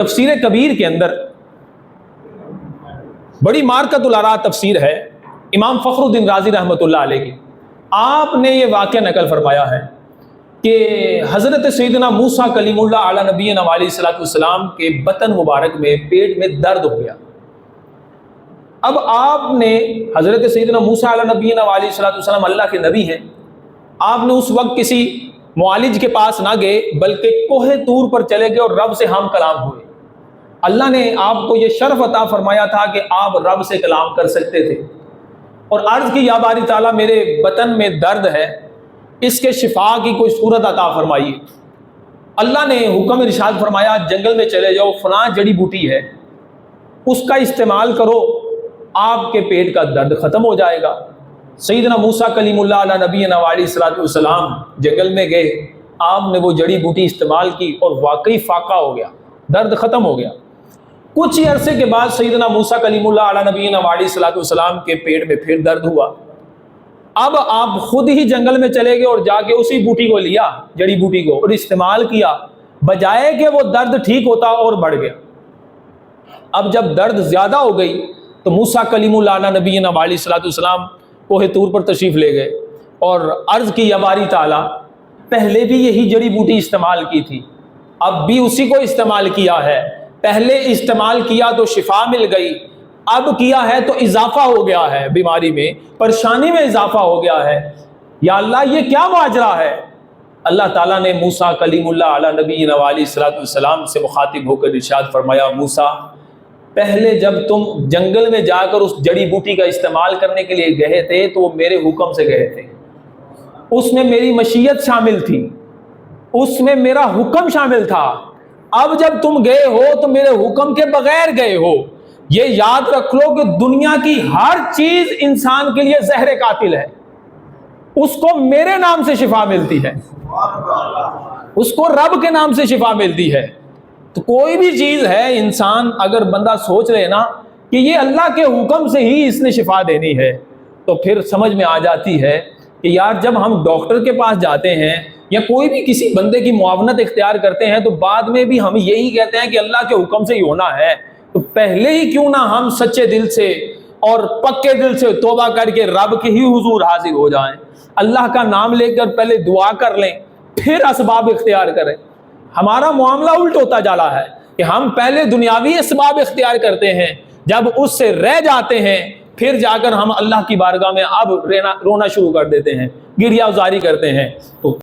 تفسیر کبیر کے اندر بڑی مارکۃ الآراء تفسیر ہے امام فخر الدین رازی رحمۃ اللہ علیہ کی. آپ نے یہ واقعہ نقل فرمایا ہے کہ حضرت سیدنا موسیٰ کلیم اللہ علیہ نبینا علیہ الصلوۃ والسلام کے بطن مبارک میں پیٹ میں درد ہو گیا. اب آپ نے حضرت سیدنا موسیٰ علیہ نبینا علیہ الصلوۃ والسلام اللہ کے نبی ہیں، آپ نے اس وقت کسی معالج کے پاس نہ گئے بلکہ کوہ طور پر چلے گئے اور رب سے ہم کلام ہوئے. اللہ نے آپ کو یہ شرف عطا فرمایا تھا کہ آپ رب سے کلام کر سکتے تھے اور عرض کی یا باری تعالیٰ میرے بطن میں درد ہے، اس کے شفا کی کوئی صورت عطا فرمائیے. اللہ نے حکم ارشاد فرمایا جنگل میں چلے جاؤ، فلاں جڑی بوٹی ہے اس کا استعمال کرو، آپ کے پیٹ کا درد ختم ہو جائے گا. سیدنا موسیٰ کلیم اللہ علیہ نبینا علیہ الصلوۃ والسلام جنگل میں گئے، آپ نے وہ جڑی بوٹی استعمال کی اور واقعی فاقہ ہو گیا، درد ختم ہو گیا. کچھ ہی عرصے کے بعد سیدنا موسیٰ کلیم اللہ علیہ نبینا علیہ الصلوۃ والسلام کے پیٹ میں پھر درد ہوا. اب آپ خود ہی جنگل میں چلے گئے اور جا کے اسی بوٹی کو لیا، جڑی بوٹی کو، اور استعمال کیا، بجائے کہ وہ درد ٹھیک ہوتا اور بڑھ گیا. اب جب درد زیادہ ہو گئی تو موسیٰ کلیم اللہ علیہ نبینا علیہ الصلوۃ والسلام کوہ طور پر تشریف لے گئے اور عرض کی یا باری تعالیٰ پہلے بھی یہی جڑی بوٹی استعمال کی تھی، اب بھی اسی کو استعمال کیا ہے، پہلے استعمال کیا تو شفا مل گئی، اب کیا ہے تو اضافہ ہو گیا ہے، بیماری میں پریشانی میں اضافہ ہو گیا ہے، یا اللہ یہ کیا ماجرا ہے؟ اللہ تعالیٰ نے موسیٰ کلیم اللہ علیہ نبینا علیہ الصلوۃ والسلام سے مخاطب ہو کر ارشاد فرمایا موسیٰ پہلے جب تم جنگل میں جا کر اس جڑی بوٹی کا استعمال کرنے کے لیے گئے تھے تو وہ میرے حکم سے گئے تھے، اس میں میری مشیت شامل تھی، اس میں میرا حکم شامل تھا. اب جب تم گئے ہو تو میرے حکم کے بغیر گئے ہو. یہ یاد رکھ لو کہ دنیا کی ہر چیز انسان کے لیے زہر قاتل ہے، اس کو میرے نام سے شفا ملتی ہے، اس کو رب کے نام سے شفا ملتی ہے. تو کوئی بھی چیز ہے انسان اگر بندہ سوچ لے نا کہ یہ اللہ کے حکم سے ہی اس نے شفا دینی ہے تو پھر سمجھ میں آ جاتی ہے کہ یار جب ہم ڈاکٹر کے پاس جاتے ہیں یا کوئی بھی کسی بندے کی معاونت اختیار کرتے ہیں تو بعد میں بھی ہم یہی کہتے ہیں کہ اللہ کے حکم سے ہی ہونا ہے، تو پہلے ہی کیوں نہ ہم سچے دل سے اور پکے دل سے توبہ کر کے رب کے ہی حضور حاضر ہو جائیں، اللہ کا نام لے کر پہلے دعا کر لیں پھر اسباب اختیار کریں. ہمارا معاملہ الٹ ہوتا جا رہا ہے کہ ہم پہلے دنیاوی اسباب اختیار کرتے ہیں، جب اس سے رہ جاتے ہیں پھر جا کر ہم اللہ کی بارگاہ میں اب رونا شروع کر دیتے ہیں، گریہ زاری کرتے ہیں. تو